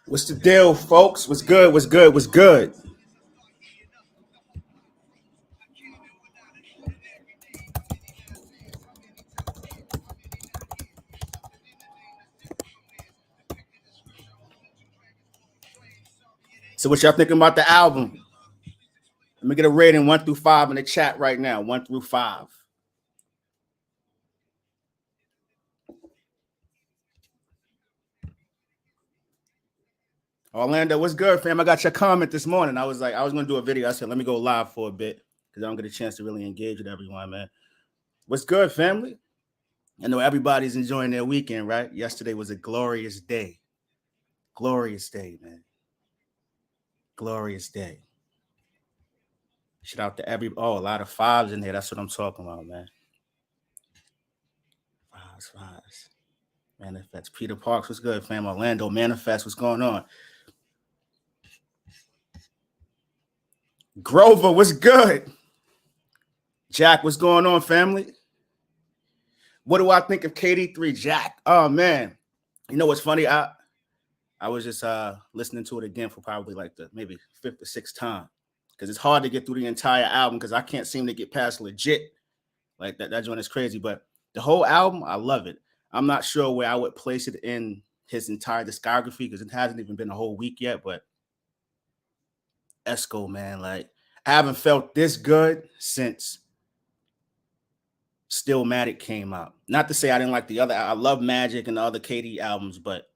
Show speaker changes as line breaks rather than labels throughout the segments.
What's the deal, folks? What's good? What's good? What's good? So, what y'all thinking about the album? Let me get a rating 1 through 5 in the chat right now. 1 through 5. Orlando, what's good, fam? I got your comment this morning. I was going to do a video. I said, let me go live for a bit because I don't get a chance to really engage with everyone, man. What's good, family? I know everybody's enjoying their weekend, right? Yesterday was a glorious day. Glorious day, man. Glorious day. Shout out to a lot of fives in here. That's what I'm talking about, man. Fives. Manifest. Peter Parks, what's good, fam? Orlando, Manifest, what's going on? Grover, what's good? Jack, what's going on, family? What do I think of KD3? Jack, oh, man. You know what's funny? I was just listening to it again for probably like the maybe 5th or 6th time because it's hard to get through the entire album because I can't seem to get past Legit. Like that joint is crazy, but the whole album, I love it. I'm not sure where I would place it in his entire discography because it hasn't even been a whole week yet, but Esco, man, like I haven't felt this good since Stillmatic came out. Not to say I didn't like the other. I love Magic and the other KD albums, but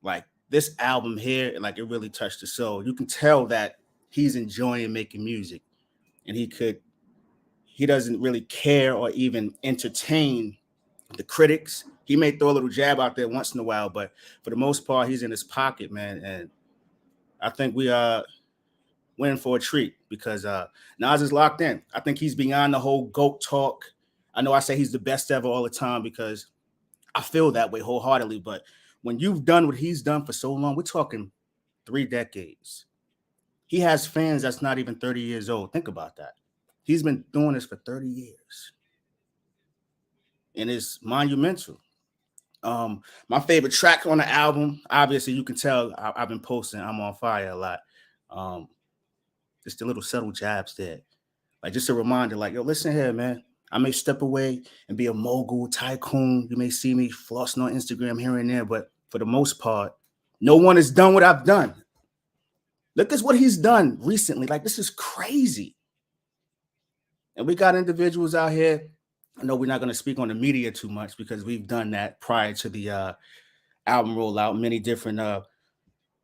like this album here, like it really touched the soul. You can tell that he's enjoying making music, and he doesn't really care or even entertain the critics. He may throw a little jab out there once in a while, but for the most part, he's in his pocket, man. And I think we are in for a treat because Nas is locked in. I think he's beyond the whole GOAT talk. I know I say he's the best ever all the time because I feel that way wholeheartedly. But when you've done what he's done for so long, we're talking 3 decades. He has fans that's not even 30 years old. Think about that. He's been doing this for 30 years. And it's monumental. My favorite track on the album, obviously you can tell I've been posting I'm on fire a lot. Just the little subtle jabs there. Like just a reminder, like, yo, listen here, man. I may step away and be a mogul, tycoon. You may see me flossing on Instagram here and there, but for the most part, no one has done what I've done. Look at what he's done recently. Like, this is crazy. And we got individuals out here. I know we're not going to speak on the media too much because we've done that prior to the album rollout. Many different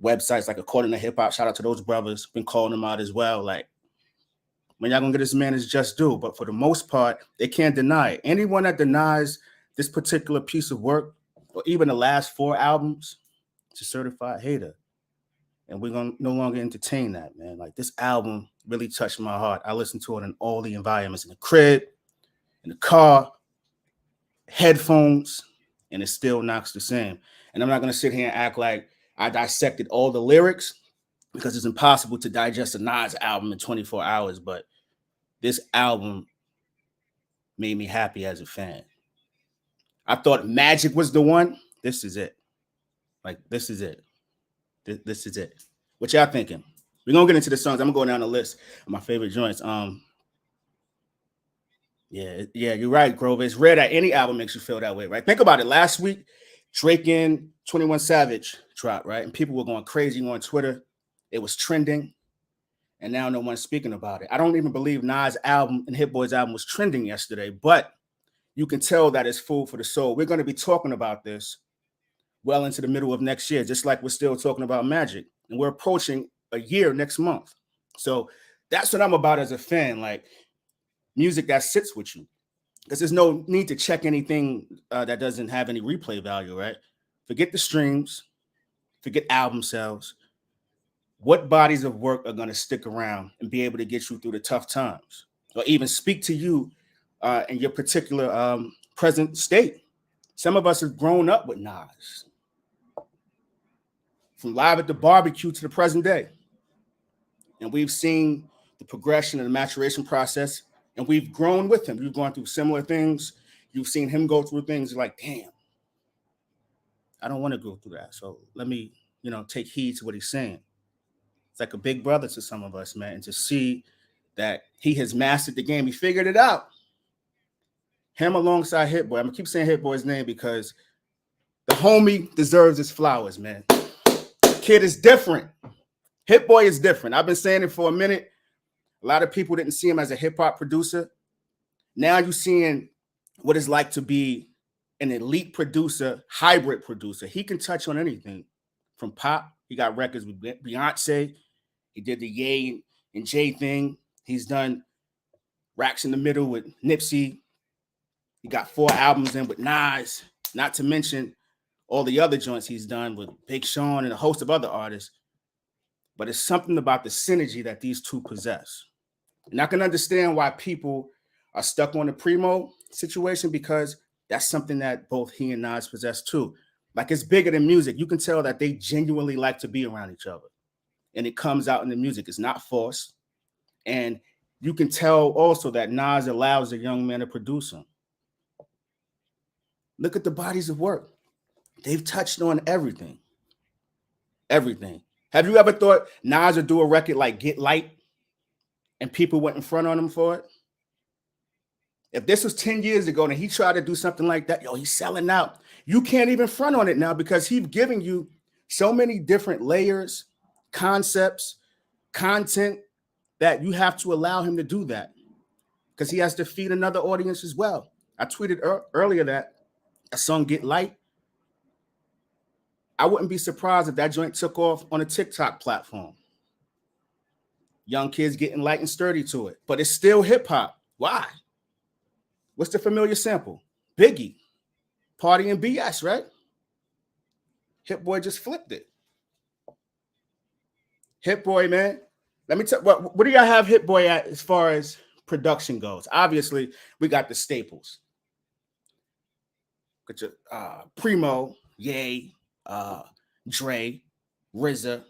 websites, like According to Hip Hop, shout out to those brothers, been calling them out as well. Like, when y'all gonna get this man his just due. But for the most part, they can't deny it. Anyone that denies this particular piece of work, or even the last 4 albums, is a certified hater. And we're gonna no longer entertain that, man. Like, this album really touched my heart. I listened to it in all the environments, in the crib, in the car, headphones, and it still knocks the same. And I'm not gonna sit here and act like I dissected all the lyrics because it's impossible to digest a Nas album in 24 hours, but this album made me happy as a fan. I thought Magic was the one. This is it. Like, this is it. This is it. What y'all thinking? We're gonna get into the songs. I'm gonna go down the list of my favorite joints. Yeah, you're right, Grover. It's rare that any album makes you feel that way, right? Think about it. Last week, Drake and 21 Savage dropped, right? And people were going crazy on Twitter. It was trending. And now no one's speaking about it. I don't even believe Nas' album and Hitboy's album was trending yesterday, but you can tell that it's food for the soul. We're going to be talking about this well into the middle of next year, just like we're still talking about Magic. And we're approaching a year next month. So that's what I'm about as a fan, like music that sits with you. because there's no need to check anything that doesn't have any replay value, right? Forget the streams, forget album sales. What bodies of work are going to stick around and be able to get you through the tough times, or even speak to you in your particular present state? Some of us have grown up with Nas, from Live at the Barbecue to the present day, and we've seen the progression and the maturation process, and we've grown with him. We've gone through similar things. You've seen him go through things like, damn, I don't want to go through that. So let me, take heed to what he's saying. It's like a big brother to some of us, man. And to see that he has mastered the game, he figured it out. Him alongside Hitboy. I'm gonna keep saying Hitboy's name because the homie deserves his flowers, man. Kid is different. Hitboy is different. I've been saying it for a minute. A lot of people didn't see him as a hip hop producer. Now you're seeing what it's like to be an elite producer, hybrid producer. He can touch on anything from pop. He got records with Beyonce. He did the Ye and Jay thing. He's done Racks in the Middle with Nipsey. He got 4 albums in with Nas, not to mention all the other joints he's done with Big Sean and a host of other artists. But it's something about the synergy that these two possess. And I can understand why people are stuck on the Primo situation, because that's something that both he and Nas possess too. Like, it's bigger than music. You can tell that they genuinely like to be around each other. And it comes out in the music. It's not forced. And you can tell also that Nas allows a young man to produce him. Look at the bodies of work. They've touched on everything. Everything. Have you ever thought Nas would do a record like Get Light and people went in front on him for it? If this was 10 years ago and he tried to do something like that, he's selling out. You can't even front on it now because he's giving you so many different layers, concepts, content, that you have to allow him to do that because he has to feed another audience as well. I tweeted earlier that a song Get Light, I wouldn't be surprised if that joint took off on a TikTok platform. Young kids getting light and sturdy to it, but it's still hip hop. Why? What's the familiar sample? Biggie, Party and BS, right? Hitboy just flipped it. Hitboy, man. Let me tell you, what do y'all have Hitboy at as far as production goes? Obviously, we got the staples. Got your Primo, Ye, Dre, RZA.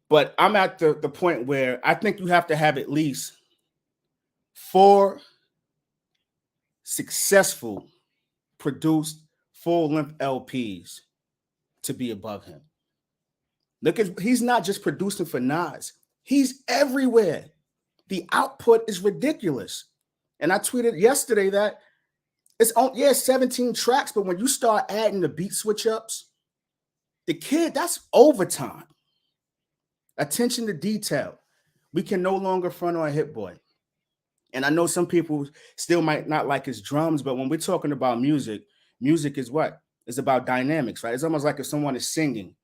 But I'm at the point where I think you have to have at least 4 successful produced full-length LPs to be above him. Look at, he's not just producing for Nas. He's everywhere. The output is ridiculous. And I tweeted yesterday that it's 17 tracks, but when you start adding the beat switch ups, the kid, that's overtime. Attention to detail. We can no longer front on Hitboy. And I know some people still might not like his drums, but when we're talking about music, music is what? It's about dynamics, right? It's almost like if someone is singing.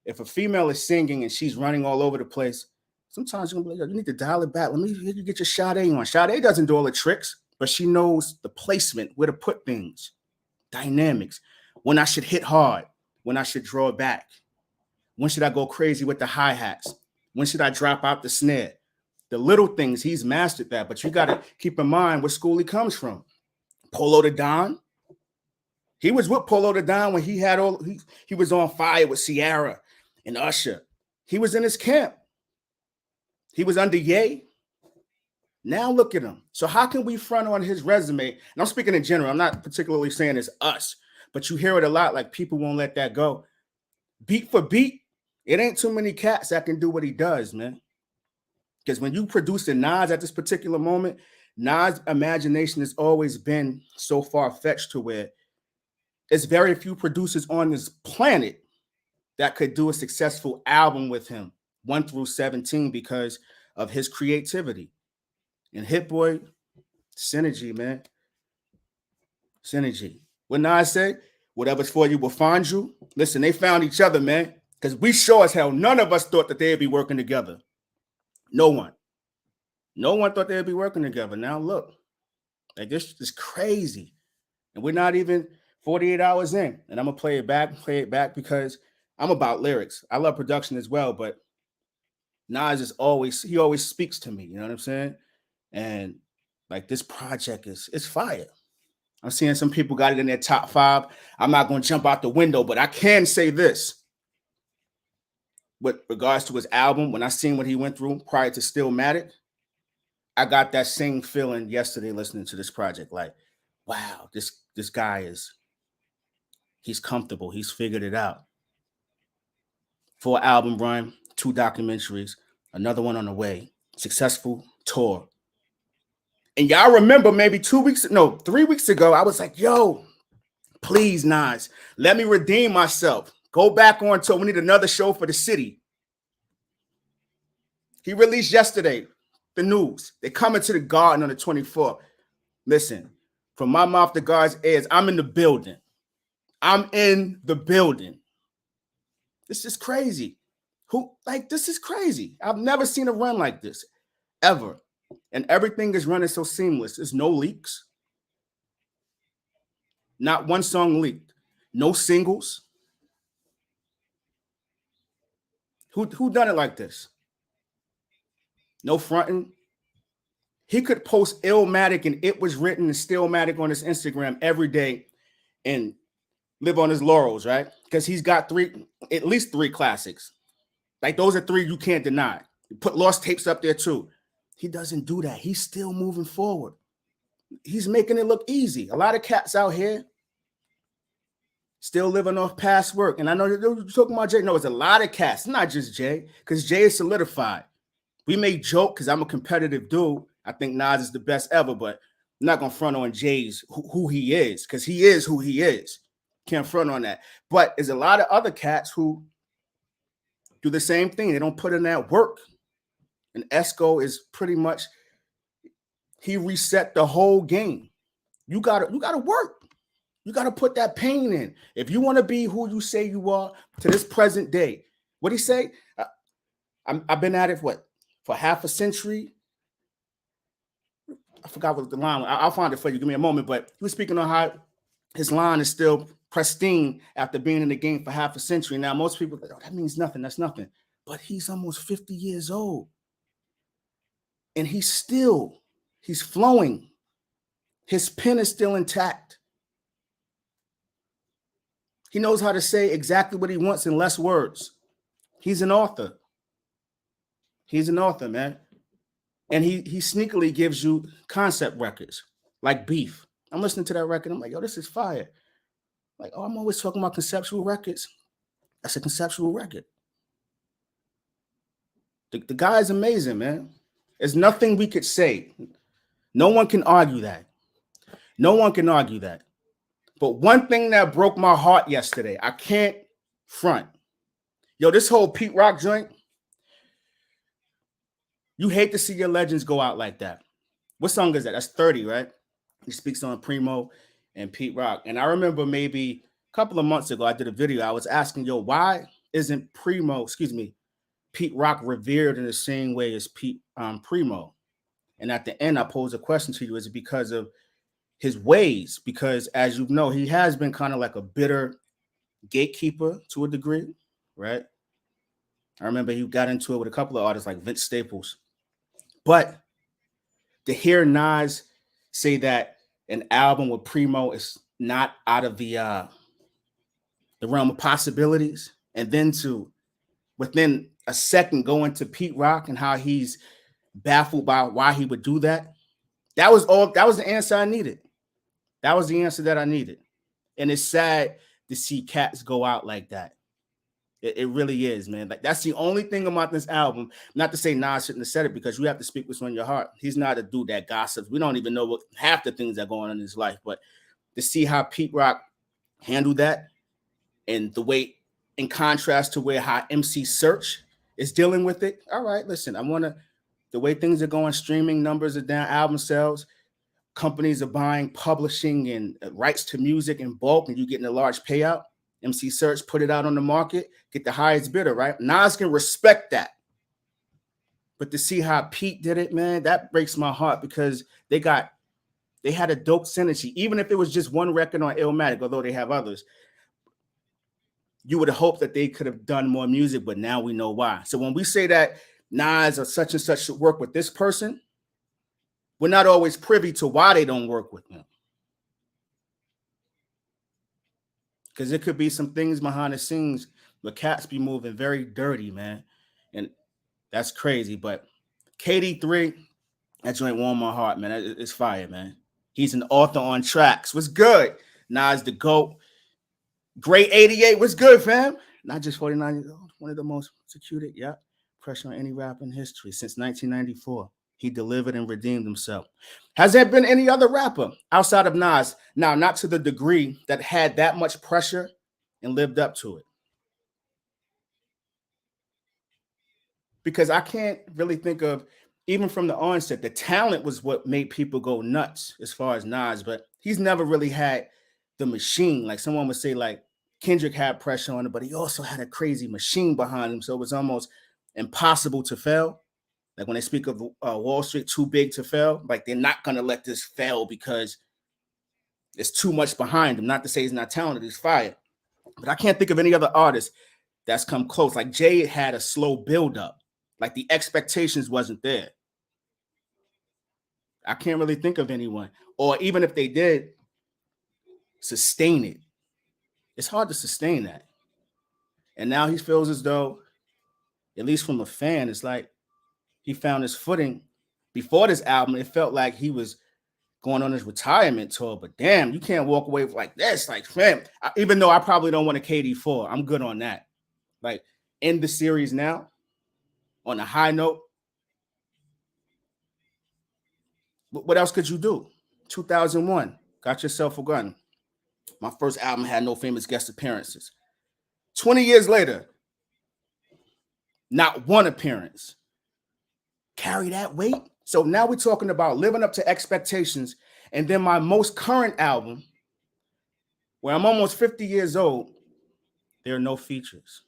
If a female is singing and she's running all over the place, sometimes you're gonna be like, you need to dial it back. Let me get your Sade on. Sade doesn't do all the tricks, but she knows the placement, where to put things, dynamics, when I should hit hard, when I should draw it back, when should I go crazy with the hi-hats, when should I drop out the snare. The little things, he's mastered that, but you got to keep in mind what school he comes from. Polo the Don. He was with Polo the Don when he was on fire with Ciara and Usher. He was in his camp. He was under Ye. Now look at him. So how can we front on his resume? And I'm speaking in general. I'm not particularly saying it's us, but you hear it a lot, like people won't let that go. Beat for beat, it ain't too many cats that can do what he does, man. Because when you produce a Nas at this particular moment, Nas' imagination has always been so far-fetched to where there's very few producers on this planet that could do a successful album with him, 1 through 17, because of his creativity. And Hitboy, synergy, man. Synergy. What Nas said, whatever's for you will find you. Listen, they found each other, man, because we sure as hell, none of us thought that they'd be working together. No one. No one thought they'd be working together. Now look, Like this is crazy. And we're not even 48 hours in. And I'm gonna play it back because I'm about lyrics. I love production as well, but Nas is always speaks to me, you know what I'm saying? And like this project it's fire. I'm seeing some people got it in their top 5. I'm not gonna jump out the window, but I can say this. With regards to his album, when I seen what he went through prior to Stillmatic, I got that same feeling yesterday listening to this project. Like, wow, this guy he's comfortable. He's figured it out. 4 album run, 2 documentaries, another one on the way, successful tour. And y'all remember maybe 3 weeks ago, I was like, yo, please, Nas, let me redeem myself. Go back on tour. We need another show for the city. He released yesterday the news. They're coming to the Garden on the 24th. Listen, from my mouth to God's ears, I'm in the building. I'm in the building. This is crazy. This is crazy. I've never seen a run like this, ever. And everything is running so seamless. There's no leaks. Not one song leaked. No singles. Who done it like this? No fronting. He could post Illmatic and It Was Written and Stillmatic on his Instagram every day and live on his laurels, right? Because he's got at least three classics. Like those are 3 you can't deny. You put Lost Tapes up there too. He doesn't do that. He's still moving forward. He's making it look easy. A lot of cats out here still living off past work. And I know you're talking about Jay. No, it's a lot of cats, not just Jay, because Jay is solidified. We may joke because I'm a competitive dude. I think Nas is the best ever, but I'm not going to front on Jay's who he is, because he is who he is. Can't front on that. But there's a lot of other cats who do the same thing. They don't put in that work. And Esco is pretty much, he reset the whole game. You gotta work. You gotta put that pain in. If you want to be who you say you are to this present day. What he say? I've been at it for half a century. I forgot what the line was. I'll find it for you. Give me a moment. But he was speaking on how his line is still pristine after being in the game for half a century. Now, most people are like, oh, that means nothing. That's nothing. But he's almost 50 years old. And he's flowing. His pen is still intact. He knows how to say exactly what he wants in less words. He's an author. He's an author, man. And he sneakily gives you concept records like Beef. I'm listening to that record. I'm like, yo, this is fire. Like, oh, I'm always talking about conceptual records. That's a conceptual record. The guy is amazing, man. There's nothing we could say. No one can argue that. No one can argue that. But one thing that broke my heart yesterday, I can't front. Yo, this whole Pete Rock joint, you hate to see your legends go out like that. What song is that? That's 30, right? He speaks on Primo and Pete Rock. And I remember maybe a couple of months ago, I did a video. I was asking, yo, why isn't Pete Rock revered in the same way as Primo? And at the end, I posed a question to you. Is it because of his ways? Because as you know, he has been kind of like a bitter gatekeeper to a degree, right? I remember he got into it with a couple of artists like Vince Staples. But to hear Nas say that an album with Primo is not out of the realm of possibilities, and then to within a second go into Pete Rock and how he's baffled by why he would do that. That was the answer I needed. That was the answer that I needed. And it's sad to see cats go out like that. It really is, man. Like, that's the only thing about this album. Not to say Nas shouldn't have said it, because you have to speak what's on your heart. He's not a dude that gossips. We don't even know what half the things that are going on in his life. But to see how Pete Rock handled that, and the way, in contrast to how MC Search is dealing with it. All right, listen, the way things are going, streaming numbers are down, album sales, companies are buying publishing and rights to music in bulk, and you're getting a large payout. MC Search put it out on the market, get the highest bidder, right? Nas can respect that. But to see how Pete did it, man, that breaks my heart, because they got They had a dope synergy, even if it was just one record on Illmatic, although they have others. You would have hoped that they could have done more music, but now we know why. So when we say that Nas or such and such should work with this person, we're not always privy to why they don't work with them. Because there could be some things behind the scenes where cats be moving very dirty, man. And that's crazy. But KD3, that joint warmed my heart, man. It's fire, man. He's an author on tracks. What's good? Nas the GOAT. Great 88. What's good, fam? Not just 49 years old. One of the most executed, pressure on any rapper in history since 1994. He delivered and redeemed himself. Has there been any other rapper outside of Nas? Now, not to the degree that had that much pressure and lived up to it. Because I can't really think of, even from the onset, the talent was what made people go nuts as far as Nas, but he's never really had the machine. Like someone would say, like Kendrick had pressure on it, but he also had a crazy machine behind him. So it was almost impossible to fail. Like when they speak of Wall Street, too big to fail, like they're not going to let this fail because there's too much behind him. Not to say he's not talented, he's fired. But I can't think of any other artist that's come close. Like Jay had a slow buildup. Like the expectations wasn't there. I can't really think of anyone. Or even if they did, sustain it. It's hard to sustain that. And now he feels as though, at least from a fan, it's like he found his footing. Before this album, it felt like he was going on his retirement tour. But damn, you can't walk away like this. Like, fam, even though I probably don't want a KD4, I'm good on that. Like, end the series now on a high note. What else could you do? 2001, Got Yourself a Gun. My first album had no famous guest appearances. 20 years later, not one appearance. Carry that weight. So now we're talking about living up to expectations. And then my most current album, where I'm almost 50 years old, there are no features.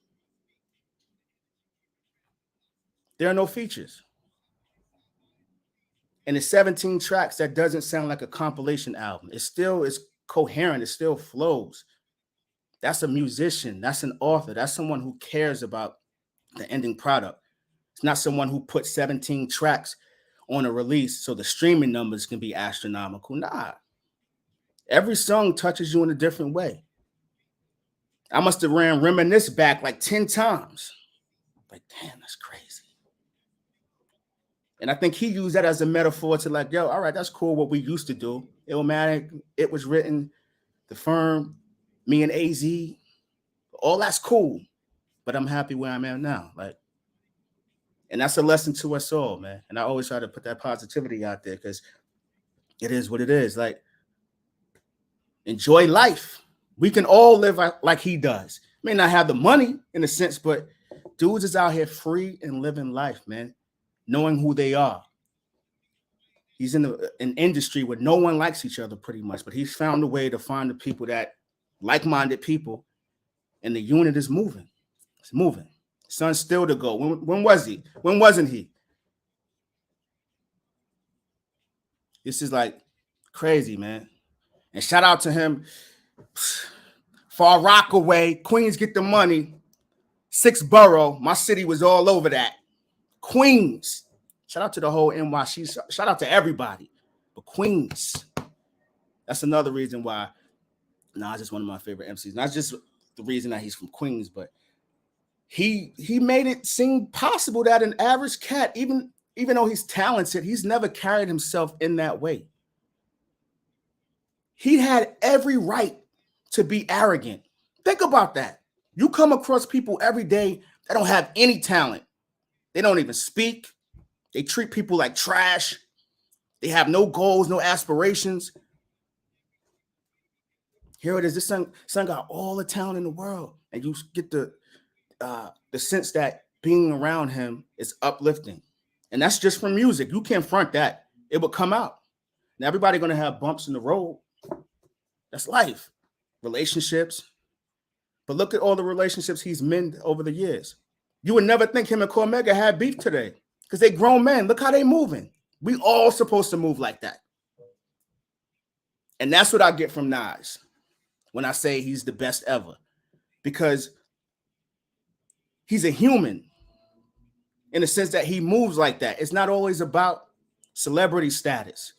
There are no features. And it's 17 tracks that doesn't sound like a compilation album. It still is coherent. It still flows. That's a musician. That's an author. That's someone who cares about the ending product. It's not someone who put 17 tracks on a release so the streaming numbers can be astronomical. Nah. Every song touches you in a different way. I must have ran Reminisce back like 10 times. Like, damn, that's crazy. And I think he used that as a metaphor to like, yo, all right, that's cool what we used to do. Illmatic, It Was Written, The Firm, me and Eeze, all that's cool. But I'm happy where I'm at now. Like, and that's a lesson to us all, man. And I always try to put that positivity out there because it is what it is. Like, enjoy life. We can all live like he does. May not have the money in a sense, but dudes is out here free and living life, man. Knowing who they are. He's in an industry where no one likes each other pretty much, but he's found a way to find the people that like-minded people, and the unit is moving. It's moving. Son's still to go. When was he? When wasn't he? This is like crazy, man. And shout out to him. Far Rockaway, Queens get the money. 6 Borough, my city was all over that. Queens. Shout out to the whole NYC. Shout out to everybody. But Queens. That's another reason why Nas is one of my favorite MCs. Not just the reason that he's from Queens, but he made it seem possible that an average cat, even though he's talented, he's never carried himself in that way. He had every right to be arrogant. Think about that. You come across people every day that don't have any talent. They don't even speak. They treat people like trash. They have no goals, no aspirations. Here it is. This son got all the talent in the world. And you get the sense that being around him is uplifting. And that's just from music. You can't front that. It will come out. Now, everybody going to have bumps in the road. That's life. Relationships. But look at all the relationships he's mended over the years. You would never think him and Cormega had beef today because they grown men. Look how they moving. We all supposed to move like that. And that's what I get from Nas when I say he's the best ever, because he's a human in the sense that he moves like that. It's not always about celebrity status.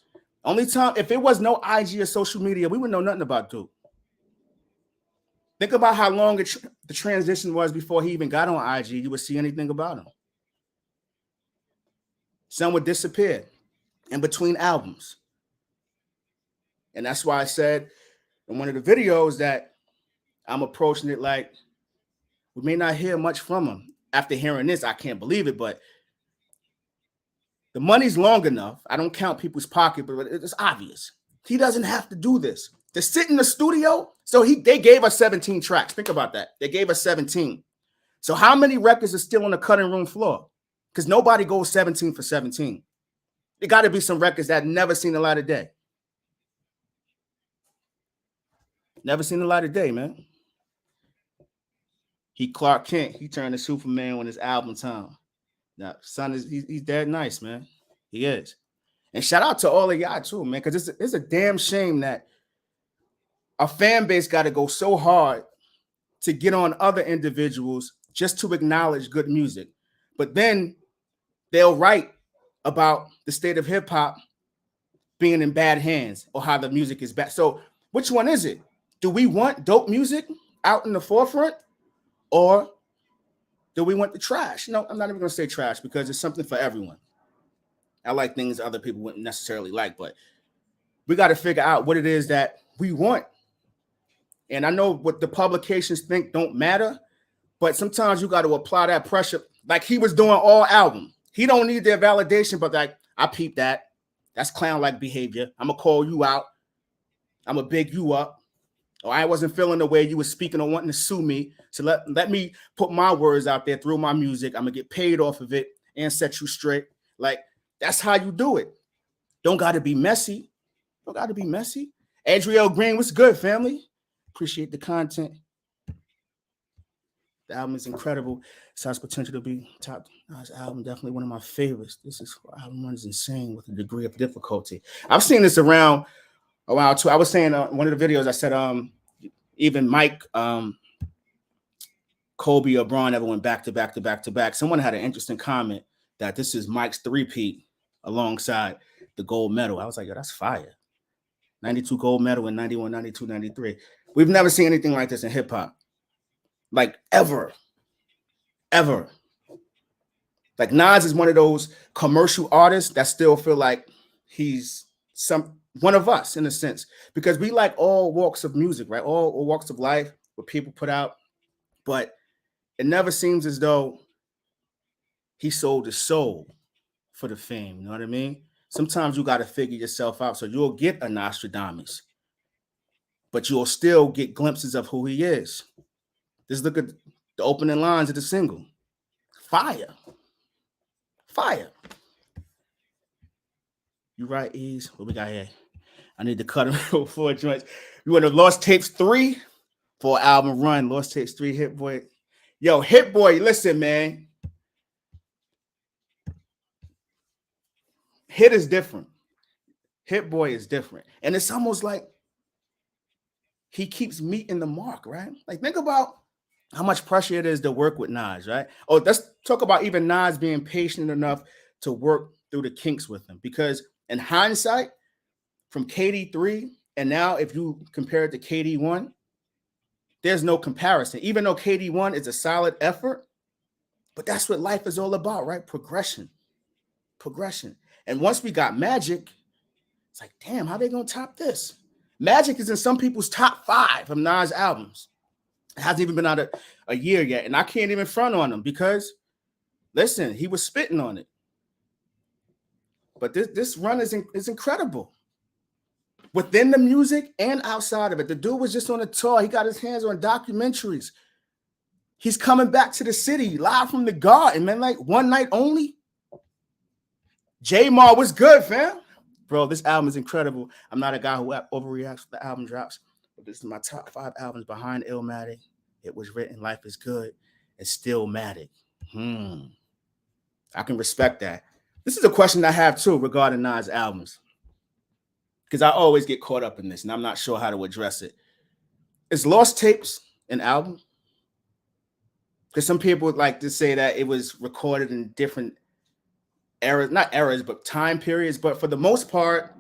Only time, if it was no IG or social media, we would know nothing about Duke. Think about how long the transition was before he even got on IG. You would see anything about him. Some would disappear in between albums. And that's why I said in one of the videos that I'm approaching it like we may not hear much from him. After hearing this, I can't believe it, but the money's long enough. I don't count people's pocket, but it's obvious. He doesn't have to do this. To sit in the studio, so they gave us 17 tracks. Think about that. They gave us 17. So how many records are still on the cutting room floor? Because nobody goes 17 for 17. There got to be some records that never seen the light of day. Never seen the light of day, man. He Clark Kent. He turned to Superman when his album time. Now, son, he's dead nice, man. He is. And shout out to all of y'all too, man, because it's a damn shame that our fan base got to go so hard to get on other individuals just to acknowledge good music. But then they'll write about the state of hip hop being in bad hands or how the music is bad. So which one is it? Do we want dope music out in the forefront, or do we want the trash? No, I'm not even going to say trash because it's something for everyone. I like things other people wouldn't necessarily like, but we got to figure out what it is that we want. And I know what the publications think don't matter, but sometimes you got to apply that pressure like he was doing all album. He don't need their validation, but like, I peeped that. That's clown-like behavior. I'm going to call you out. I'm going to big you up. Or I wasn't feeling the way you were speaking or wanting to sue me. So let me put my words out there through my music. I'm going to get paid off of it and set you straight. Like, that's how you do it. Don't got to be messy. Don't got to be messy. Adriel Green, what's good, family? Appreciate the content. The album is incredible. It has potential to be top. This album definitely one of my favorites. This album runs insane with a degree of difficulty. I've seen this around a while too. I was saying one of the videos, I said even Mike, Kobe or Braun ever went back to back to back to back. Someone had an interesting comment that this is Mike's three-peat alongside the gold medal. I was like, yo, that's fire. 92 gold medal in 91, 92, 93. We've never seen anything like this in hip hop. Like ever. Like Nas is one of those commercial artists that still feel like he's one of us in a sense, because we like all walks of music, right? All walks of life, what people put out, but it never seems as though he sold his soul for the fame. You know what I mean? Sometimes you got to figure yourself out. So you'll get a Nostradamus, but you'll still get glimpses of who he is. Just look at the opening lines of the single. Fire. You right, Eeze? What we got here? I need to cut him 4 joints. You want to Lost Tapes 3 for an album run. Lost Tapes 3, Hitboy. Yo, Hitboy, listen, man. Hit is different. Hitboy is different. And it's almost like he keeps meeting the mark, right? Like, think about how much pressure it is to work with Nas, right? Oh, let's talk about even Nas being patient enough to work through the kinks with him. Because in hindsight, from KD3, and now if you compare it to KD1, there's no comparison. Even though KD1 is a solid effort, but that's what life is all about, right? Progression. And once we got Magic, it's like, damn, how they gonna top this? Magic is in some people's top 5 of Nas albums. It hasn't even been out a year yet, and I can't even front on him because, listen, he was spitting on it. But this run is incredible. Within the music and outside of it. The dude was just on a tour. He got his hands on documentaries. He's coming back to the city live from the Garden, man. Like one night only. J-Mar, what's good, fam? Bro, this album is incredible. I'm not a guy who overreacts when the album drops, but this is my top 5 albums behind Illmatic. It was written, Life is Good, and Stillmatic. I can respect that. This is a question I have too regarding Nas albums. because I always get caught up in this, and I'm not sure how to address it. Is Lost Tapes an album? Because some people would like to say that it was recorded in different eras, not eras, but time periods. But for the most part,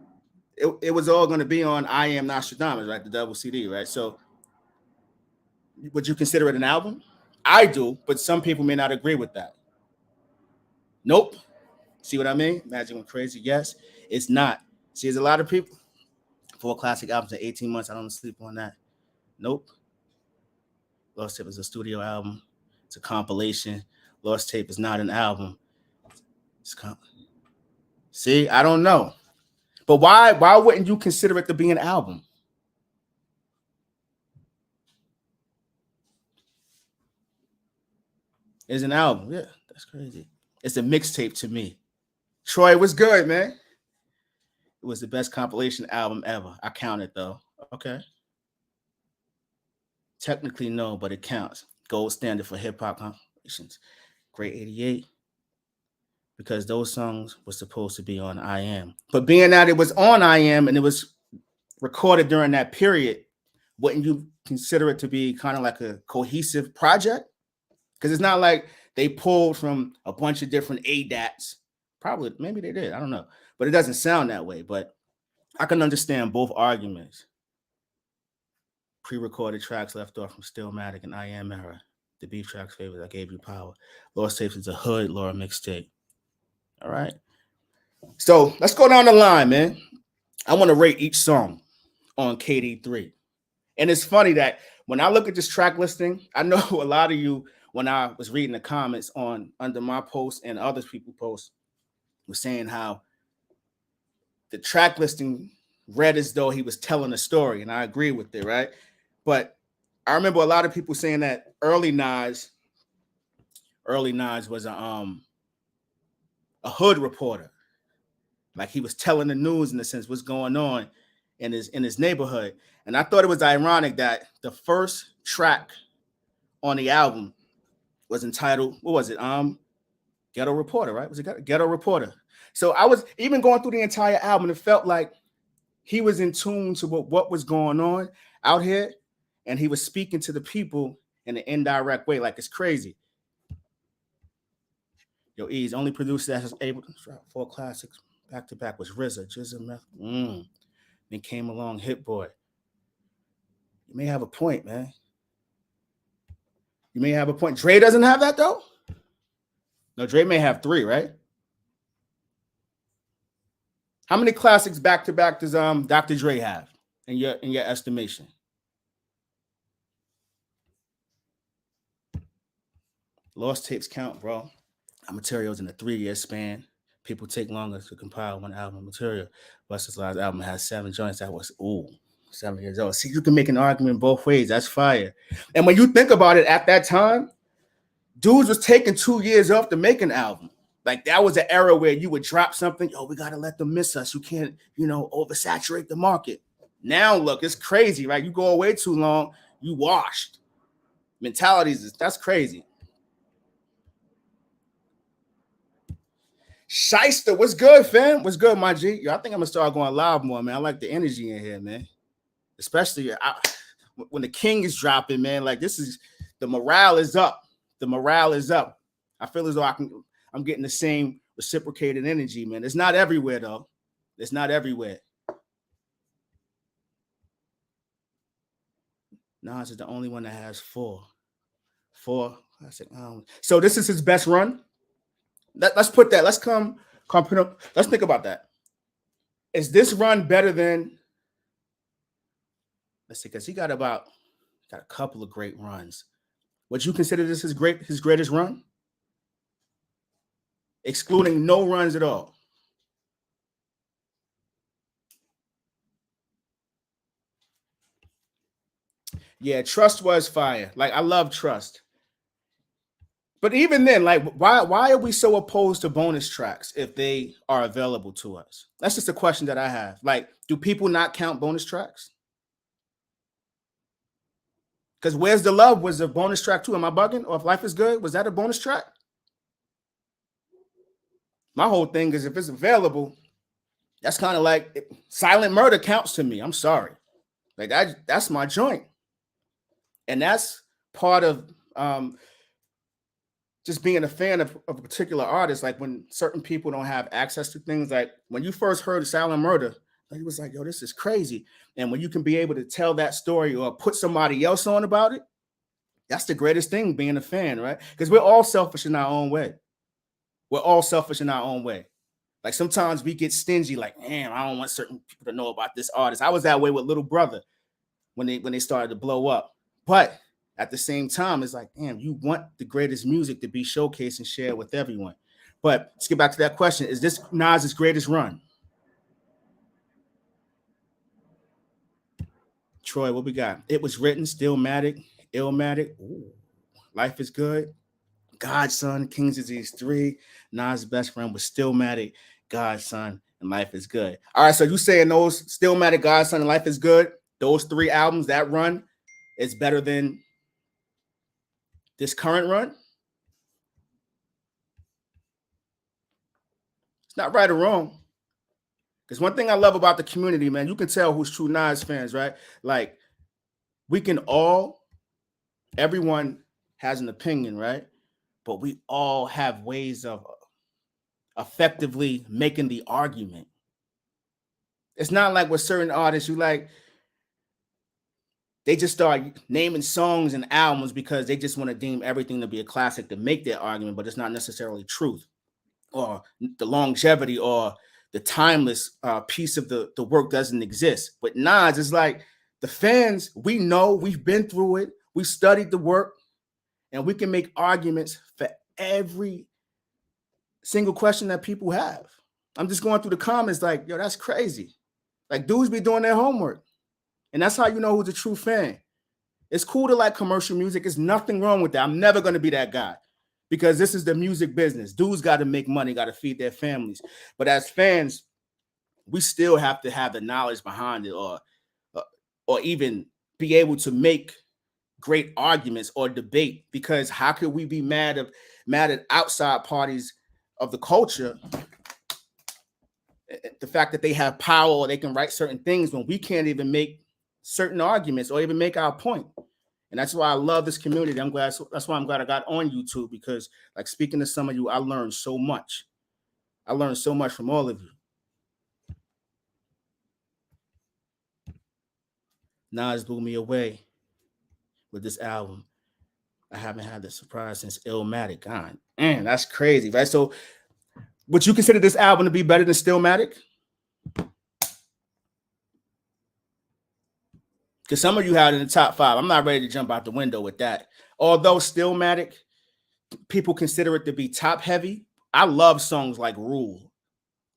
it was all going to be on I Am Nostradamus, right? The double CD, right? So would you consider it an album? I do, but some people may not agree with that. Nope. See what I mean? Magic went crazy. Yes, it's not. See, there's a lot of people. 4 classic albums in 18 months. I don't sleep on that. Nope. Lost Tape is a studio album. It's a compilation. Lost Tape is not an album. See, I don't know. But why wouldn't you consider it to be an album? It's an album. Yeah, that's crazy. It's a mixtape to me. Troy was good, man. It was the best compilation album ever. I count it though. Okay. Technically, no, but it counts. Gold standard for hip hop compilations. Great 88. Because those songs were supposed to be on I Am. But being that it was on I Am and it was recorded during that period, wouldn't you consider it to be kind of like a cohesive project? Because it's not like they pulled from a bunch of different ADATs. Probably, maybe they did. I don't know. But it doesn't sound that way. But I can understand both arguments. Pre-recorded tracks left off from Stillmatic and I Am era. The beef tracks favorite, I Gave You Power. Lost Tapes is a hood Laura mixtape. All right. So let's go down the line, man. I want to rate each song on KD3. And it's funny that when I look at this track listing, I know a lot of you, when I was reading the comments on under my post and other people's posts, was saying how the track listing read as though he was telling a story. And I agree with it, right? But I remember a lot of people saying that early Nas was a hood reporter. Like he was telling the news in a sense what's going on in his neighborhood. And I thought it was ironic that the first track on the album was entitled, what was it? Ghetto Reporter, right? Was it Ghetto Reporter? So I was even going through the entire album, it felt like he was in tune to what was going on out here, and he was speaking to the people in an indirect way, like it's crazy. Yo, Eeze, only producer that was able to drop 4 classics back to back was RZA, Meth. Then came along Hitboy. You may have a point, man. You may have a point. Dre doesn't have that though. No, Dre may have 3, right? How many classics back to back does Dr. Dre have in your estimation? Lost Tapes count, bro. Our material's in a 3-year span. People take longer to compile one album of material. Busta's last album has 7 joints. That was 7 years old. See, you can make an argument both ways. That's fire. And when you think about it, at that time, dudes was taking 2 years off to make an album. Like that was an era where you would drop something. Yo, we gotta let them miss us. You can't, oversaturate the market. Now look, it's crazy, right? You go away too long, you washed. Mentalities, that's crazy. Shyster, what's good, fam? What's good, my G? Yo, I think I'm gonna start going live more, man. I like the energy in here, man. Especially when the king is dropping, man. Like the morale is up. The morale is up. I feel as though I'm getting the same reciprocated energy, man. It's not everywhere, though. It's not everywhere. Nas is the only one that has 4. I said, so this is his best run. Let's put that. Let's let's think about that. Is this run better than? Let's see, because he got a couple of great runs. Would you consider this his greatest run? Excluding no runs at all. Yeah, Trust was fire. Like I love Trust. But even then, like, why are we so opposed to bonus tracks if they are available to us? That's just a question that I have. Like, do people not count bonus tracks? Because Where's the Love was a bonus track too. Am I bugging? Or If Life Is Good, was that a bonus track? My whole thing is if it's available, That's kind of like Silent Murder counts to me. I'm sorry. Like that's my joint. And that's part of just being a fan of a particular artist. Like when certain people don't have access to things, like when you first heard Silent Murder, like it was like, yo, this is crazy. And when you can be able to tell that story or put somebody else on about it, that's the greatest thing, being a fan, right? Because we're all selfish in our own way. We're all selfish in our own way. Like sometimes we get stingy, like, man, I don't want certain people to know about this artist. I was that way with Little Brother when they started to blow up. But at the same time, it's like, damn, you want the greatest music to be showcased and shared with everyone. But let's get back to that question. Is this Nas's greatest run? Troy, what we got? It Was Written, Stillmatic, Illmatic, Ooh, Life Is Good, Godson, King's Disease 3, Nas' best friend was Stillmatic, Godson, and Life Is Good. All right, so you saying those Stillmatic, Godson, and Life Is Good, those 3 albums, that run is better than this current run? It's not right or wrong. Because one thing I love about the community, man, you can tell who's true Nas fans, right? Like, we can all, everyone has an opinion, right? But we all have ways of effectively making the argument. It's not like with certain artists, you like, they just start naming songs and albums because they just want to deem everything to be a classic to make their argument, but it's not necessarily truth or the longevity or the timeless piece of the work doesn't exist. But Nas is like, the fans, we know, we've been through it, we studied the work, and we can make arguments for every single question that people have. I'm just going through the comments like, yo, that's crazy. Like, dudes be doing their homework. And that's how you know who's a true fan. It's cool to like commercial music. There's nothing wrong with that. I'm never going to be that guy because this is the music business. Dudes got to make money, got to feed their families. But as fans, we still have to have the knowledge behind it or even be able to make great arguments or debate, because how could we be mad at outside parties of the culture, the fact that they have power or they can write certain things when we can't even make certain arguments or even make our point. And that's why I love this community. That's why I'm glad I got on YouTube, because like speaking to some of you, I learned so much. I learned so much from all of you. Nas blew me away with this album. I haven't had this surprise since Illmatic. God, man, that's crazy, right? So would you consider this album to be better than Stillmatic? Because some of you had it in the top 5. I'm not ready to jump out the window with that. Although Stillmatic, people consider it to be top heavy. I love songs like Rule.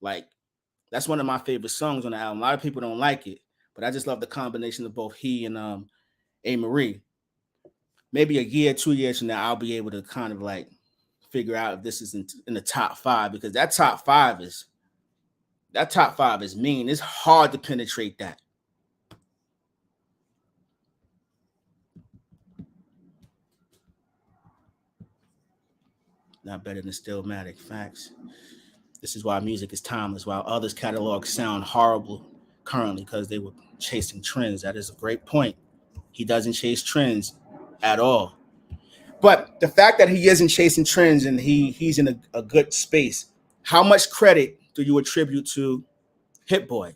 Like, that's one of my favorite songs on the album. A lot of people don't like it, but I just love the combination of both he and A. Marie. Maybe a year, 2 years from now, I'll be able to kind of like figure out if this is in the top 5, because that top 5 is mean. It's hard to penetrate that. Not better than Stillmatic. Facts. This is why music is timeless, while others' catalogs sound horrible currently because they were chasing trends. That is a great point. He doesn't chase trends at all. But the fact that he isn't chasing trends and he's in a good space, how much credit do you attribute to Hitboy?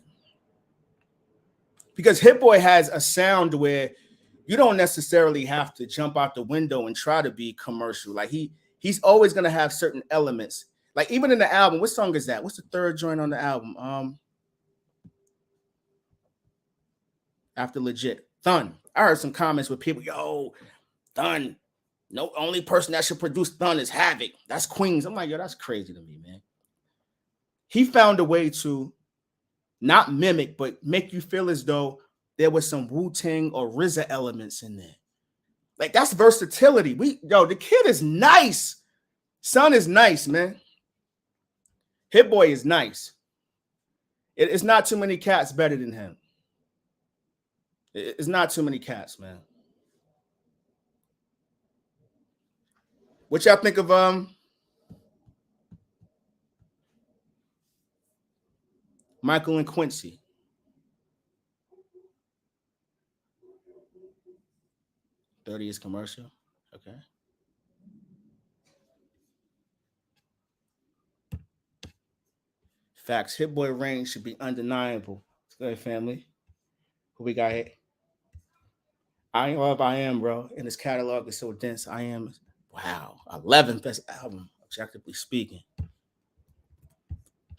Because Hitboy has a sound where you don't necessarily have to jump out the window and try to be commercial. Like he's always gonna have certain elements. Like even in the album, what song is that? What's the third joint on the album? After Legit, Thun. I heard some comments with people, yo, Thun. No, only person that should produce Thun is Havoc. That's Queens. I'm like, yo, that's crazy to me, man. He found a way to not mimic, but make you feel as though there was some Wu-Tang or RZA elements in there. Like, that's versatility. The kid is nice. Son is nice, man. Hitboy is nice. It's not too many cats better than him. It's not too many cats, man. What y'all think of Michael and Quincy. '30 is commercial. Okay. Facts. Hitboy range should be undeniable. Go ahead, family. Who we got here? I love I Am, bro. And his catalog is so dense. I Am, wow, 11th best album, objectively speaking.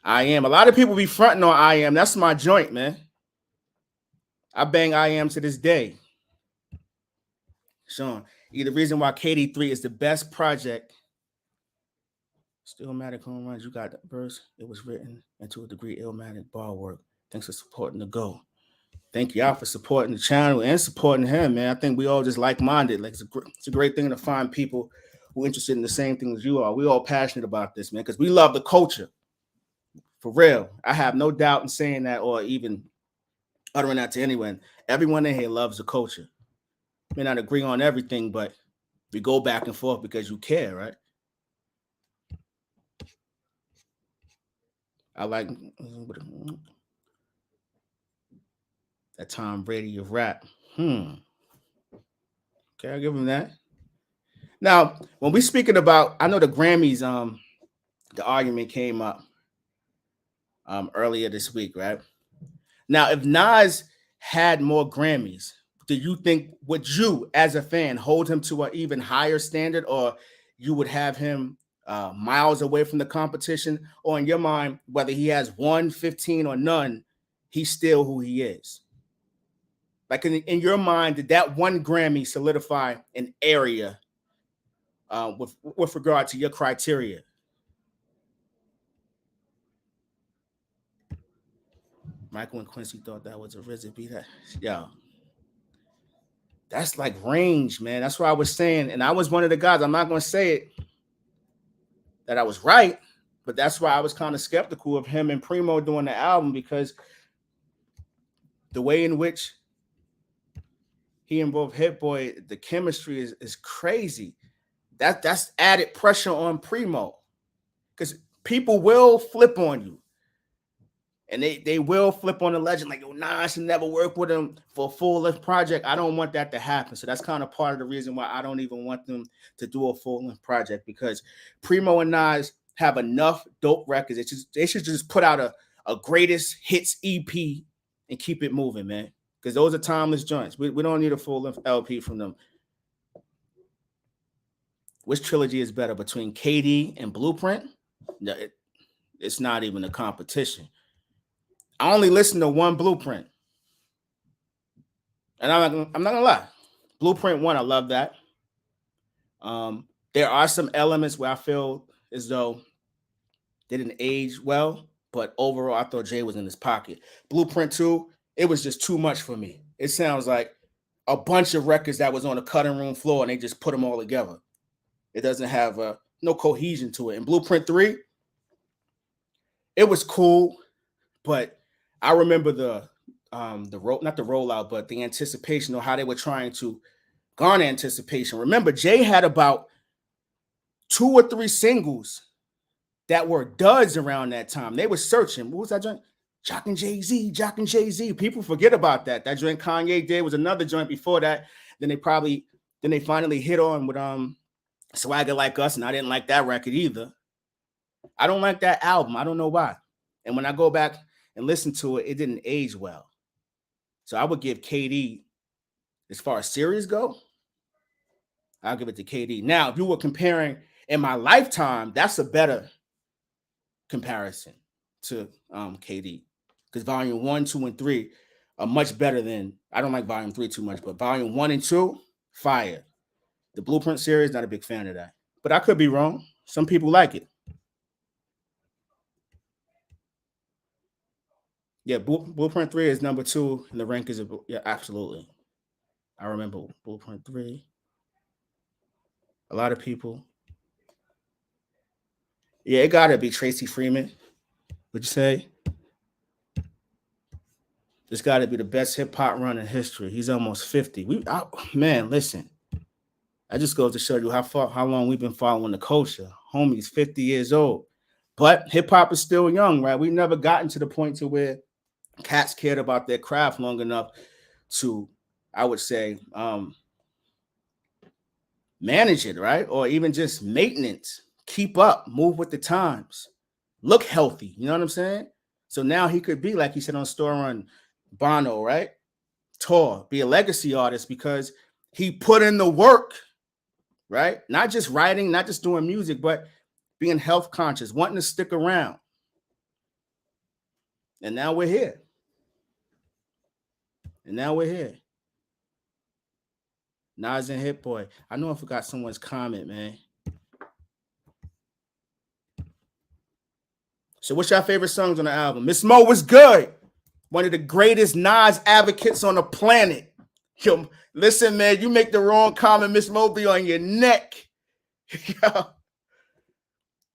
I Am. A lot of people be fronting on I Am. That's my joint, man. I bang I Am to this day. Sean, the reason why KD3 is the best project. Stillmatic home runs. You got the verse. It was written and to a degree illmatic bar work. Thanks for supporting the go. Thank y'all for supporting the channel and supporting him, man. I think we all just like-minded. Like it's a great thing to find people who are interested in the same thing as you are. We all passionate about this, man, because we love the culture. For real. I have no doubt in saying that or even uttering that to anyone. Everyone in here loves the culture. May not agree on everything, but we go back and forth because you care, right? I like that Tom Brady of rap. Okay, I'll give him that. Now, when we speaking about, I know the Grammys, the argument came up earlier this week, right? Now, if Nas had more Grammys, do you think, would you, as a fan, hold him to an even higher standard, or you would have him miles away from the competition? Or in your mind, whether he has 1, 15, or none, he's still who he is? Like in your mind, did that one Grammy solidify an area with regard to your criteria? Michael and Quincy thought that was a RZA beat. Yeah, that's like range, man. That's what I was saying. And I was one of the guys, I'm not going to say it, that I was right, but that's why I was kind of skeptical of him and Primo doing the album, because the way in which he and both Hitboy, the chemistry is crazy. That's added pressure on Primo, because people will flip on you. And they will flip on the legend like, yo, nah, I should never work with him for a full-length project. I don't want that to happen. So that's kind of part of the reason why I don't even want them to do a full-length project, because Primo and Nas have enough dope records. They should just put out a greatest hits EP and keep it moving, man, because those are timeless joints. We don't need a full-length LP from them. Which trilogy is better between KD and Blueprint? No, it's not even a competition. I only listen to one Blueprint. And I'm not gonna lie. Blueprint 1, I love that. There are some elements where I feel as though they didn't age well, but overall, I thought Jay was in his pocket. Blueprint 2, it was just too much for me. It sounds like a bunch of records that was on the cutting room floor and they just put them all together. It doesn't have no cohesion to it. And Blueprint 3, it was cool, but I remember not the rollout, but the anticipation of how they were trying to garner anticipation. Remember, Jay had about 2 or 3 singles that were duds around that time. They were searching. What was that joint? Jock and Jay-Z, Jock and Jay-Z. People forget about that. That joint Kanye did was another joint before that. Then they finally hit on with Swagger Like Us, and I didn't like that record either. I don't like that album. I don't know why. And when I go back and listen to it, it didn't age well. So I would give KD, as far as series go, I'll give it to KD. Now, if you were comparing in my lifetime, that's a better comparison to KD, because volume 1, 2, and 3 are much better than, I don't like volume 3 too much, but volume 1 and 2, fire. The Blueprint series, not a big fan of that. But I could be wrong. Some people like it. Yeah, Blueprint 3 is number 2 in the rankings. Yeah, absolutely. I remember Blueprint 3. A lot of people. Yeah, it got to be Tracy Freeman. Would you say? It's got to be the best hip-hop run in history. He's almost 50. Man, listen. I just goes to show you how long we've been following the culture. Homie's 50 years old. But hip hop is still young, right? We never gotten to the point to where cats cared about their craft long enough to, I would say, manage it, right? Or even just maintenance, keep up, move with the times, look healthy. You know what I'm saying? So now he could be, like he said on Store Run, Bono, right? Tour, be a legacy artist because he put in the work, right? Not just writing, not just doing music, but being health conscious, wanting to stick around. And now we're here. Nas and Hitboy. I know I forgot someone's comment, man. So what's your favorite songs on the album? Miss Mo was good. One of the greatest Nas advocates on the planet. Yo, listen, man, you make the wrong comment, Miss Mo be on your neck. Yo.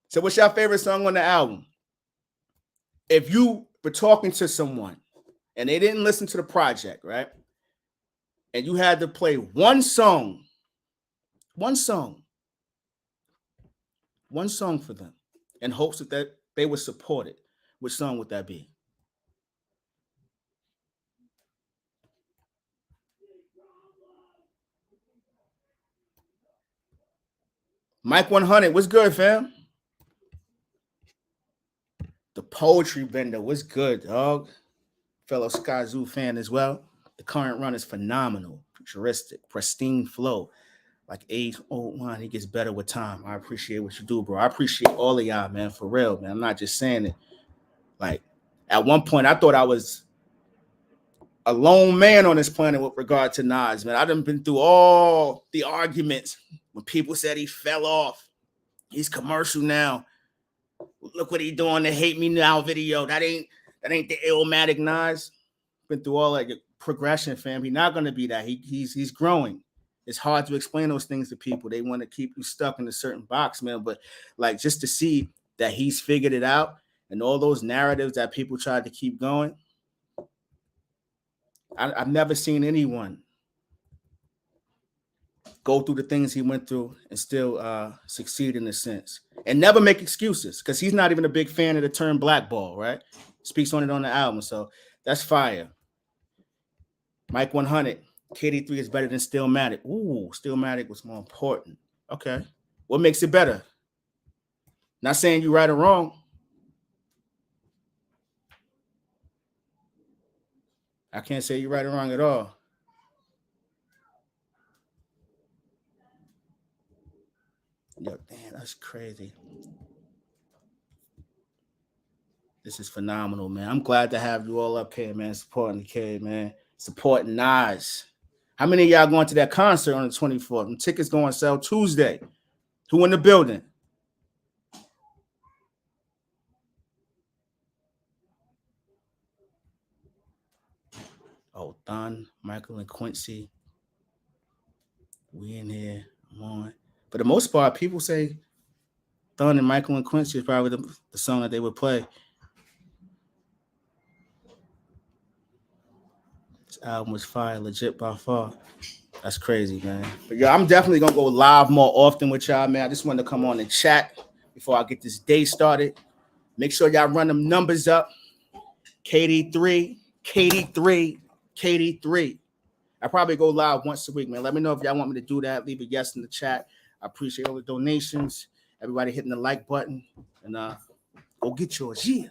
So what's your favorite song on the album? If you were talking to someone and they didn't listen to the project, right? And you had to play one song for them in hopes that they would support it, which song would that be? Mike 100, what's good, fam? The Poetry Bender, what's good, dog? Fellow Sky Zoo fan as well. The current run is phenomenal, futuristic, pristine flow. Like age old wine, he gets better with time. I appreciate what you do, bro. I appreciate all of y'all, man, for real, man. I'm not just saying it. Like, at one point, I thought I was a lone man on this planet with regard to Nas, man. I done been through all the arguments when people said he fell off. He's commercial now. Look what he doing, the Hate Me Now video. That ain't the Illmatic Nas. Been through all that progression, fam. He's not gonna be that. He's growing. It's hard to explain those things to people. They want to keep you stuck in a certain box, man. But like just to see that he's figured it out and all those narratives that people tried to keep going. I've never seen anyone go through the things he went through and still succeed in a sense and never make excuses because he's not even a big fan of the term blackball, right? Speaks on it on the album. So that's fire. Mike 100. KD3 is better than Stillmatic. Ooh, Stillmatic was more important. Okay. What makes it better? Not saying you right or wrong. I can't say you right or wrong at all. Yo, damn, that's crazy. This is phenomenal, man. I'm glad to have you all up here, man, supporting the kid, man. Supporting Nas. How many of y'all going to that concert on the 24th? The tickets going to sell Tuesday. Who in the building? Oh, Thon, Michael, and Quincy. We in here. I'm on. For the most part, people say Thon and Michael and Quincy is probably the song that they would play. This album was fire, legit by far. That's crazy, man. But yeah, I'm definitely gonna go live more often with y'all, man. I just wanted to come on and chat before I get this day started. Make sure y'all run them numbers up. KD3, KD3, KD3. I probably go live once a week, man. Let me know if y'all want me to do that. Leave a yes in the chat. I appreciate all the donations. Everybody hitting the like button. And go get yours. Yeah.